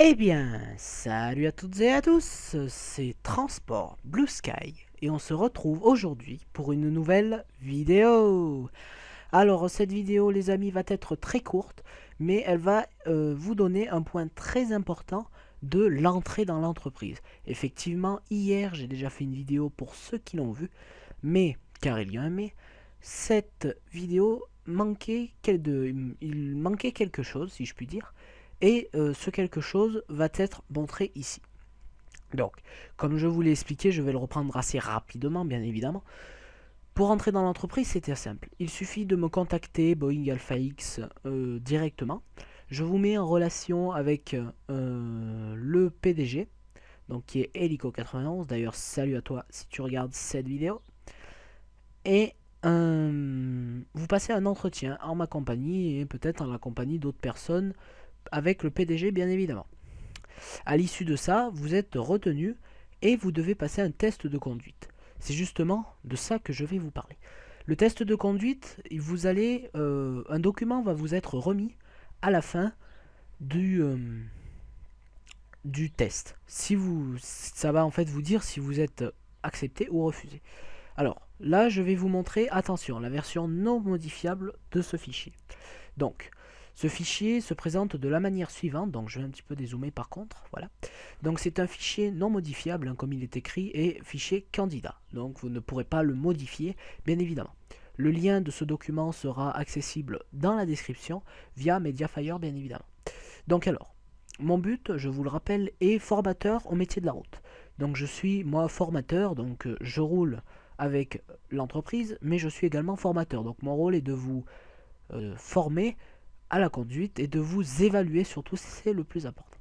Eh bien, salut à toutes et à tous, c'est Transport Blue Sky et on se retrouve aujourd'hui pour une nouvelle vidéo. Alors cette vidéo les amis va être très courte, mais elle va vous donner un point très important de l'entrée dans l'entreprise. Effectivement, hier j'ai déjà fait une vidéo pour ceux qui l'ont vu, mais, car il y a un mais, cette vidéo manquait, il manquait quelque chose si je puis dire. Et ce quelque chose va être montré ici. Donc, comme je vous l'ai expliqué, je vais le reprendre assez rapidement, bien évidemment. Pour entrer dans l'entreprise, c'était simple. Il suffit de me contacter Boeing Alpha X directement. Je vous mets en relation avec le PDG, donc qui est Helico91. D'ailleurs, salut à toi si tu regardes cette vidéo. Et vous passez un entretien en ma compagnie et peut-être en la compagnie d'autres personnes avec le PDG, bien évidemment. À l'issue de ça, vous êtes retenu et vous devez passer un test de conduite. C'est justement de ça que je vais vous parler. Le test de conduite, un document va vous être remis à la fin du test. Ça va en fait vous dire si vous êtes accepté ou refusé. Alors là, je vais vous montrer, attention, la version non modifiable de ce fichier. Donc, ce fichier se présente de la manière suivante, donc je vais un petit peu dézoomer par contre, voilà. Donc c'est un fichier non modifiable, hein, comme il est écrit, et fichier candidat. Donc vous ne pourrez pas le modifier, bien évidemment. Le lien de ce document sera accessible dans la description via Mediafire, bien évidemment. Donc alors, mon but, je vous le rappelle, est formateur au métier de la route. Donc je suis moi formateur, donc je roule avec l'entreprise, mais je suis également formateur. Donc mon rôle est de vous former à la conduite et de vous évaluer surtout, c'est le plus important.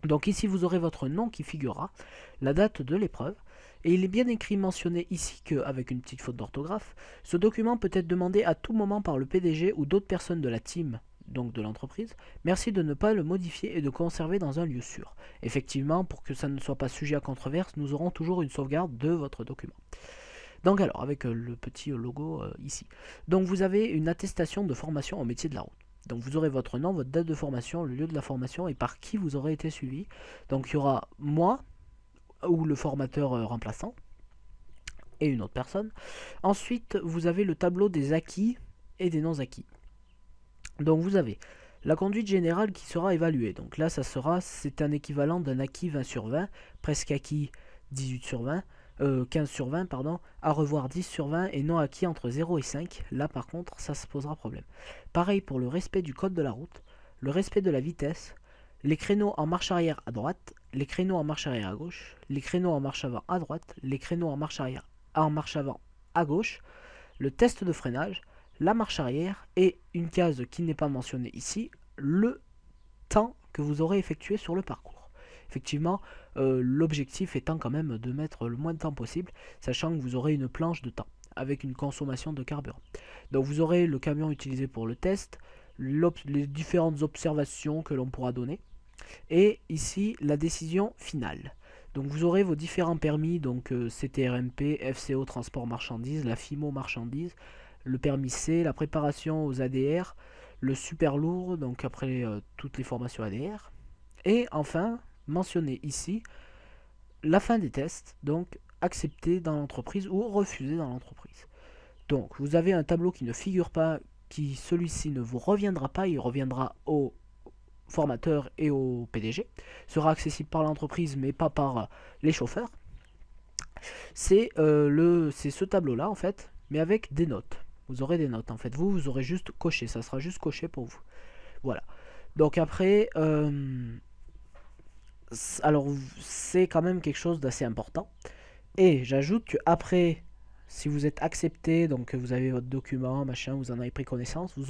Donc ici vous aurez votre nom qui figurera, la date de l'épreuve, et il est bien écrit mentionné ici qu'avec une petite faute d'orthographe, ce document peut être demandé à tout moment par le PDG ou d'autres personnes de la team, donc de l'entreprise. Merci de ne pas le modifier et de conserver dans un lieu sûr. Effectivement, pour que ça ne soit pas sujet à controverse, nous aurons toujours une sauvegarde de votre document. Donc alors, avec le petit logo ici. Donc vous avez une attestation de formation au métier de la route. Donc vous aurez votre nom, votre date de formation, le lieu de la formation et par qui vous aurez été suivi. Donc il y aura moi ou le formateur remplaçant et une autre personne. Ensuite, vous avez le tableau des acquis et des non-acquis. Donc vous avez la conduite générale qui sera évaluée. Donc là, c'est un équivalent d'un acquis 20 sur 20, presque acquis 18 sur 20, 15 sur 20, pardon, à revoir 10 sur 20 et non acquis entre 0 et 5. Là, par contre, ça se posera problème. Pareil pour le respect du code de la route, le respect de la vitesse, les créneaux en marche arrière à droite, les créneaux en marche arrière à gauche, les créneaux en marche avant à droite, les créneaux en marche avant à gauche, le test de freinage, la marche arrière et une case qui n'est pas mentionnée ici, le temps que vous aurez effectué sur le parcours. Effectivement, l'objectif étant quand même de mettre le moins de temps possible, sachant que vous aurez une planche de temps avec une consommation de carburant. Donc vous aurez le camion utilisé pour le test, les différentes observations que l'on pourra donner, et ici la décision finale. Donc vous aurez vos différents permis, donc CTRMP, FCO transport marchandises, la FIMO marchandises, le permis C, la préparation aux ADR, le super lourd, donc après toutes les formations ADR. Et enfin, mentionné ici, la fin des tests, donc accepté dans l'entreprise ou refusé dans l'entreprise. Donc vous avez un tableau qui ne figure pas, qui celui-ci ne vous reviendra pas, il reviendra au formateur et au PDG, sera accessible par l'entreprise mais pas par les chauffeurs. C'est ce tableau-là en fait, mais avec des notes. Vous aurez des notes en fait. Vous aurez juste coché, ça sera juste coché pour vous. Voilà. Donc après, alors c'est quand même quelque chose d'assez important. Et j'ajoute que après, si vous êtes accepté, donc que vous avez votre document, machin, vous en avez pris connaissance, vous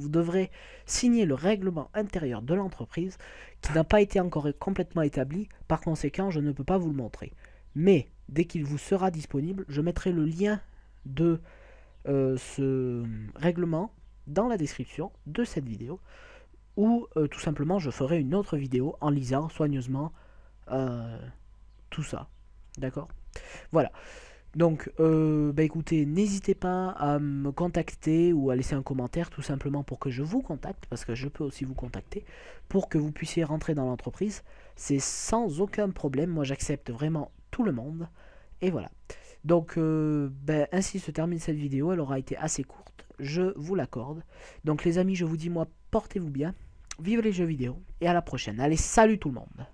devrez signer le règlement intérieur de l'entreprise qui n'a pas été encore complètement établi. Par conséquent, je ne peux pas vous le montrer. Mais dès qu'il vous sera disponible, je mettrai le lien de ce règlement dans la description de cette vidéo, ou tout simplement je ferai une autre vidéo en lisant soigneusement tout ça. D'accord? Voilà. Donc, bah écoutez, n'hésitez pas à me contacter ou à laisser un commentaire tout simplement pour que je vous contacte, parce que je peux aussi vous contacter, pour que vous puissiez rentrer dans l'entreprise. C'est sans aucun problème, moi j'accepte vraiment tout le monde. Et voilà. Donc, ben, ainsi se termine cette vidéo, elle aura été assez courte, je vous l'accorde. Donc les amis, je vous dis moi, portez-vous bien, vive les jeux vidéo, et à la prochaine. Allez, salut tout le monde!